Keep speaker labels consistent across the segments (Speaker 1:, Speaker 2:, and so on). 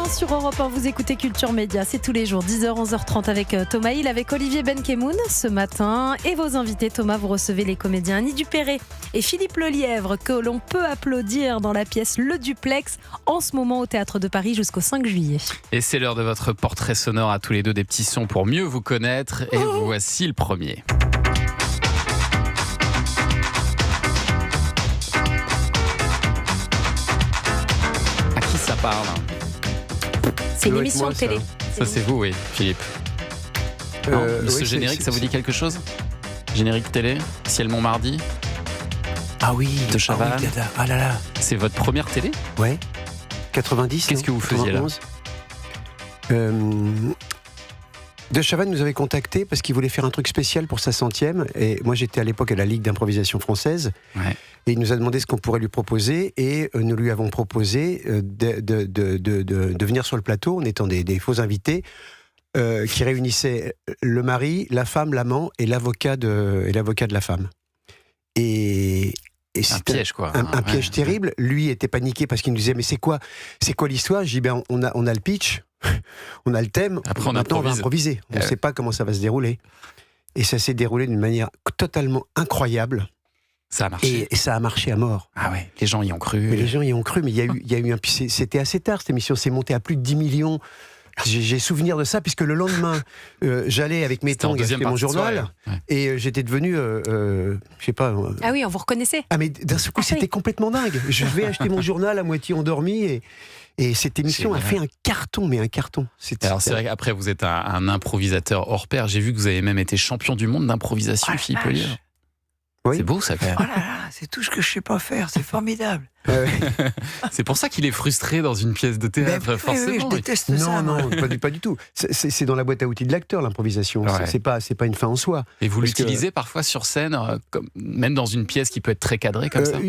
Speaker 1: sur Europe 1, vous écoutez Culture Média, c'est tous les jours, 10h, 11h30 avec Thomas Hill, avec Olivier Benkemoun ce matin. Et vos invités, Thomas, vous recevez les comédiens Annie Dupéré et Philippe Lelièvre, que l'on peut applaudir dans la pièce Le Duplex, en ce moment au Théâtre de Paris jusqu'au 5 juillet.
Speaker 2: Et c'est l'heure de votre portrait sonore à tous les deux, des petits sons pour mieux vous connaître. Et voici le premier. À qui ça parle ?
Speaker 1: C'est une émission de télé.
Speaker 2: Ça c'est vous, oui, Philippe. Ce générique, ça vous dit quelque chose ? Générique télé, Ciel Montmardi.
Speaker 3: Ah oui,
Speaker 2: de Chavannes.
Speaker 3: Ah là là.
Speaker 2: C'est votre première télé ?
Speaker 3: Ouais. 90.
Speaker 2: Qu'est-ce que vous faisiez 91.
Speaker 3: Là De Chavannes nous avait contacté parce qu'il voulait faire un truc spécial pour sa 100e. Et moi, j'étais à l'époque à la Ligue d'improvisation française.
Speaker 2: Ouais.
Speaker 3: Et il nous a demandé ce qu'on pourrait lui proposer. Et nous lui avons proposé de venir sur le plateau en étant des faux invités qui réunissaient le mari, la femme, l'amant et l'avocat de la femme. Et
Speaker 2: un piège, quoi.
Speaker 3: Un piège terrible. Lui était paniqué parce qu'il nous disait mais c'est quoi l'histoire ? Je dis ben on a le pitch, on a le thème.
Speaker 2: Après
Speaker 3: maintenant on va improviser. On ne sait pas comment ça va se dérouler. Et ça s'est déroulé d'une manière totalement incroyable.
Speaker 2: Ça a marché.
Speaker 3: Et ça a marché à mort.
Speaker 2: Ah ouais, les gens y ont cru.
Speaker 3: Mais les gens y ont cru, mais il y a eu c'était assez tard cette émission, c'est monté à plus de 10 millions. J'ai souvenir de ça, puisque le lendemain, j'allais avec mes tangs acheter mon journal, et j'étais devenu, je sais pas...
Speaker 1: Ah oui, on vous reconnaissait.
Speaker 3: Ah mais d'un seul coup, c'était complètement dingue. Je vais acheter mon journal à moitié endormi, et cette émission a fait un carton, mais un carton.
Speaker 2: Alors c'est vrai qu'après, vous êtes un improvisateur hors pair. J'ai vu que vous avez même été champion du monde d'improvisation, Philippe Lelièvre. Oui. C'est beau ça quand même.
Speaker 4: Oh là là, c'est tout ce que je sais pas faire, c'est formidable.
Speaker 2: C'est pour ça qu'il est frustré dans une pièce de théâtre, forcément.
Speaker 4: Oui, je déteste ça.
Speaker 3: Non, pas du tout. C'est dans la boîte à outils de l'acteur, l'improvisation. Ouais. C'est pas une fin en soi.
Speaker 2: Et vous l'utilisez parfois sur scène, même dans une pièce qui peut être très cadrée comme ça.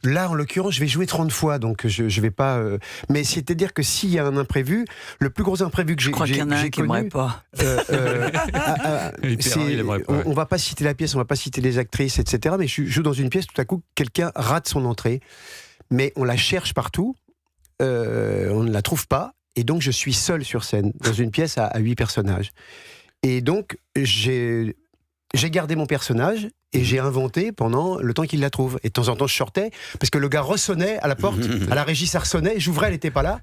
Speaker 2: Là, en l'occurrence, je vais jouer 30 fois, donc je vais pas. Mais c'est-à-dire que s'il y a un imprévu, le plus gros imprévu que j'ai connu.
Speaker 4: Je crois qu'il y en a un qui n'aimerait pas.
Speaker 3: On va pas citer la pièce, on va pas citer les actrices, etc. Mais je joue dans une pièce, tout à coup, quelqu'un rate son entrée, mais on la cherche partout, on ne la trouve pas, et donc je suis seul sur scène, dans une pièce à 8 personnages. Et donc, j'ai gardé mon personnage, et j'ai inventé pendant le temps qu'il la trouve. Et de temps en temps, je sortais, parce que le gars ressonnait à la porte, à la régie, ça ressonnait, j'ouvrais, elle n'était pas là.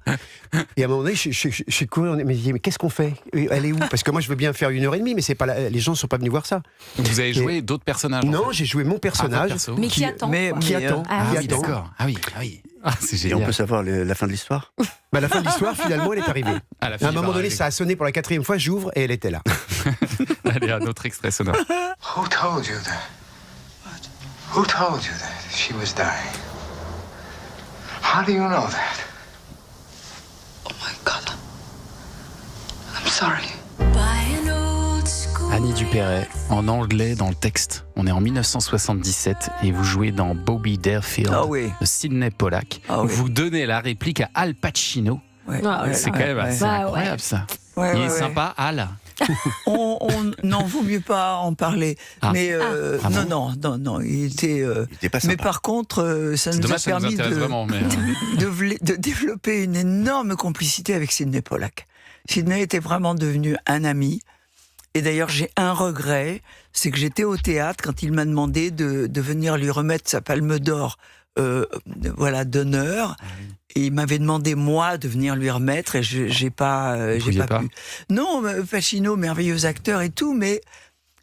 Speaker 3: Et à un moment donné, je courais, mais qu'est-ce qu'on fait ? Elle est où ? Parce que moi, je veux bien faire 1h30, mais c'est pas les gens ne sont pas venus voir ça.
Speaker 2: Vous avez joué d'autres personnages ?
Speaker 3: Non, j'ai joué mon personnage.
Speaker 1: Mais qui attend.
Speaker 3: Qui attend.
Speaker 2: Ah oui, d'accord. Ah oui. Ah, c'est génial.
Speaker 5: Et on peut savoir la fin de l'histoire ?
Speaker 3: La fin de l'histoire, finalement, elle est arrivée. À un moment donné, ça a sonné pour la 4e fois, j'ouvre et elle était là.
Speaker 2: Allez, un autre extrait sonore.
Speaker 6: Who told you that? What? Who told you that she was dying? How do you know that?
Speaker 7: Oh my God. I'm sorry.
Speaker 2: Annie Dupéré, en anglais dans le texte. On est en 1977 et vous jouez dans Bobby Darefield de Sidney Pollack. Vous donnez la réplique à Al Pacino. C'est quand même assez incroyable ça. Il est sympa, Al.
Speaker 4: Non, vaut mieux pas en parler. Mais non, il était
Speaker 5: pas sympa.
Speaker 4: Mais par contre, ça nous a permis de développer une énorme complicité avec Sidney Pollack. Sidney était vraiment devenu un ami. Et d'ailleurs, j'ai un regret, c'est que j'étais au théâtre quand il m'a demandé de venir lui remettre sa palme d'or, d'honneur. Et il m'avait demandé, moi, de venir lui remettre, et j'ai pas pu. Non, Pacino, merveilleux acteur et tout, mais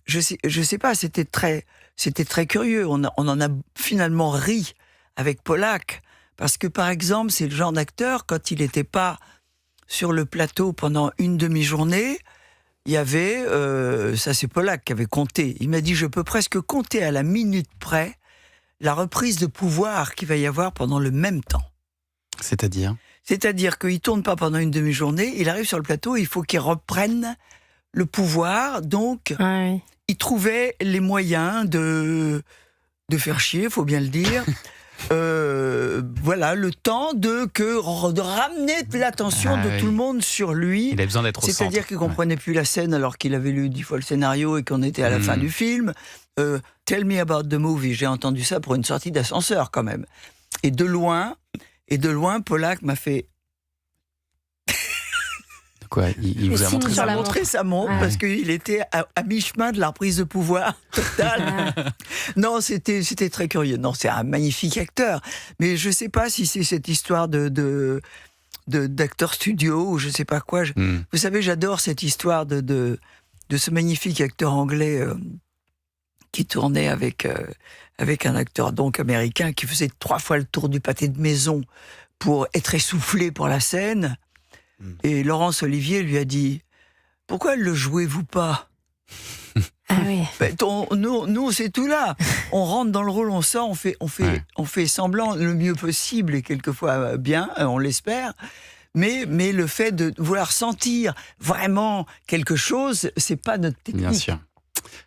Speaker 4: je sais pas, c'était très curieux. On en a finalement ri avec Pollack, parce que, par exemple, c'est le genre d'acteur, quand il n'était pas sur le plateau pendant une demi-journée, il y avait, ça c'est Pollack qui avait compté, il m'a dit, je peux presque compter à la minute près la reprise de pouvoir qu'il va y avoir pendant le même temps.
Speaker 2: C'est-à-dire
Speaker 4: qu'il ne tourne pas pendant une demi-journée, il arrive sur le plateau, il faut qu'il reprenne le pouvoir, donc il trouvait les moyens de faire chier, il faut bien le dire. Le temps de ramener l'attention de tout le monde sur lui.
Speaker 2: Il a besoin d'être au centre.
Speaker 4: C'est-à-dire qu'il ne comprenait plus la scène alors qu'il avait lu 10 fois le scénario et qu'on était à la fin du film. Tell me about the movie. J'ai entendu ça pour une sortie d'ascenseur quand même. Et de loin, Pollack m'a fait
Speaker 2: quoi. Il vous a montré
Speaker 4: sa montre parce qu'il était à mi-chemin de la reprise de pouvoir totale. Non, c'était très curieux. Non, c'est un magnifique acteur. Mais je ne sais pas si c'est cette histoire d'acteur studio ou je ne sais pas quoi. Vous savez, j'adore cette histoire de ce magnifique acteur anglais qui tournait avec un acteur donc américain qui faisait 3 fois le tour du pâté de maison pour être essoufflé pour la scène. Et Laurence Olivier lui a dit « Pourquoi le jouez-vous pas ?»
Speaker 1: Ah oui.
Speaker 4: Nous, c'est tout là. On rentre dans le rôle, on sort, on fait semblant le mieux possible et quelquefois bien, on l'espère. Mais le fait de vouloir sentir vraiment quelque chose, c'est pas notre technique.
Speaker 2: Bien sûr.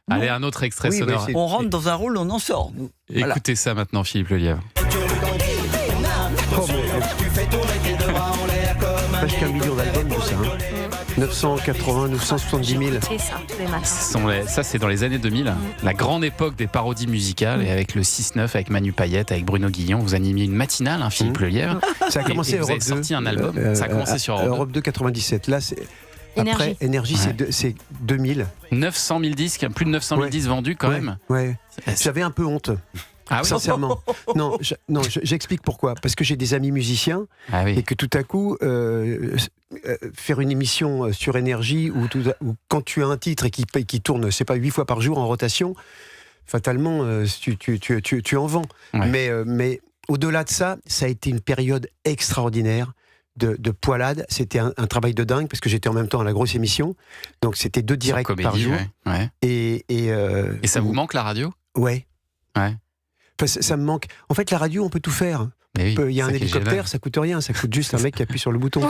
Speaker 2: Non. Allez, un autre extrait sonore.
Speaker 4: On rentre dans un rôle, on en sort. Nous.
Speaker 2: Écoutez ça maintenant, Philippe Lelièvre.
Speaker 3: Presque 1 million d'albums, tout ça. 980, 970 000.
Speaker 1: C'est ça, tous les matins.
Speaker 2: Ça, c'est dans les années 2000, la grande époque des parodies musicales. Et avec le 6-9, avec Manu Payette, avec Bruno Guillon, vous animiez une matinale, Philippe Lelièvre.
Speaker 3: Ça a commencé
Speaker 2: Europe 2. Vous avez sorti un album. Ça a commencé sur
Speaker 3: Europe 2 97. Là, c'est... Après, Énergie, c'est 2000.
Speaker 2: 900 000 disques, plus de 900 000 disques vendus quand même.
Speaker 3: Ouais. J'avais un peu honte.
Speaker 2: Ah oui.
Speaker 3: Sincèrement. Non, j'explique pourquoi. Parce que j'ai des amis musiciens et que tout à coup, faire une émission sur Énergie où quand tu as un titre et qui tourne, c'est pas 8 fois par jour en rotation, fatalement, tu en vends. Ouais. Mais au-delà de ça, ça a été une période extraordinaire de poilade. C'était un travail de dingue parce que j'étais en même temps à la grosse émission. Donc c'était 2 directs par jour.
Speaker 2: Ouais.
Speaker 3: Et
Speaker 2: ça vous manque la radio ?
Speaker 3: Ouais. Enfin, ça me manque. En fait, la radio, on peut tout faire.
Speaker 2: Il
Speaker 3: y a un hélicoptère, ça coûte rien, ça coûte juste un mec qui appuie sur le bouton.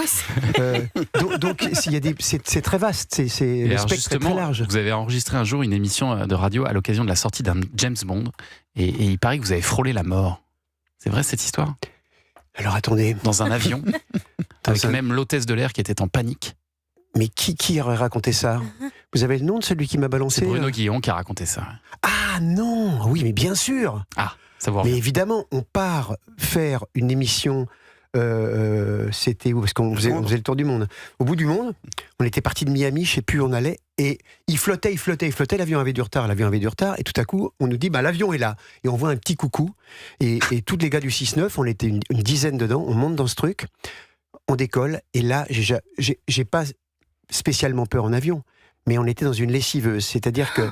Speaker 3: Donc, c'est très vaste, le spectre est très large.
Speaker 2: Vous avez enregistré un jour une émission de radio à l'occasion de la sortie d'un James Bond, et il paraît que vous avez frôlé la mort. C'est vrai cette histoire ?
Speaker 3: Alors attendez.
Speaker 2: Dans un avion, avec même l'hôtesse de l'air qui était en panique.
Speaker 3: Mais qui aurait raconté ça ? Vous avez le nom de celui qui m'a balancé ?
Speaker 2: C'est Bruno Guillon qui a raconté ça.
Speaker 3: Ah non, oui, mais bien sûr.
Speaker 2: Ah, savoir.
Speaker 3: Mais évidemment, on part faire une émission. C'était où ? Parce qu'on faisait le tour du monde. Au bout du monde, on était parti de Miami, je sais plus où on allait, et il flottait. L'avion avait du retard, et tout à coup, on nous dit, l'avion est là, et on voit un petit coucou, et tous les gars du 6-9, on était une dizaine dedans, on monte dans ce truc, on décolle, et là, j'ai pas spécialement peur en avion, mais on était dans une lessiveuse, c'est-à-dire que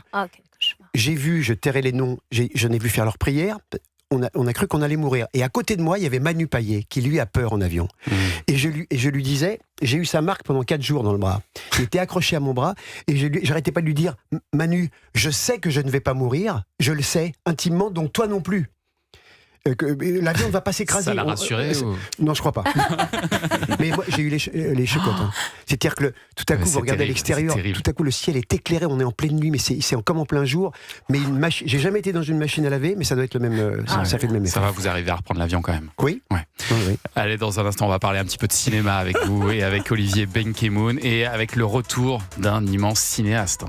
Speaker 3: je tairai les noms, j'en ai vu faire leur prière. On a cru qu'on allait mourir. Et à côté de moi, il y avait Manu Payet, qui lui a peur en avion. Et je lui disais, j'ai eu sa marque pendant 4 jours dans le bras. Il était accroché à mon bras, et j'arrêtais pas de lui dire, Manu, je sais que je ne vais pas mourir, je le sais intimement, donc toi non plus. L'avion ne va pas s'écraser.
Speaker 2: Ça l'a rassuré
Speaker 3: Non, je crois pas. Mais moi, j'ai eu les chocottes. C'est-à-dire que tout à coup, vous regardez à l'extérieur, tout à coup, le ciel est éclairé, on est en pleine nuit, mais c'est comme en plein jour. Mais j'ai jamais été dans une machine à laver, mais ça doit être le même. Ça fait le même effet.
Speaker 2: Ça va vous arriver à reprendre l'avion quand même.
Speaker 3: Oui.
Speaker 2: Ouais. Oui. Allez, dans un instant, on va parler un petit peu de cinéma avec vous et avec Olivier Benkemoun et avec le retour d'un immense cinéaste.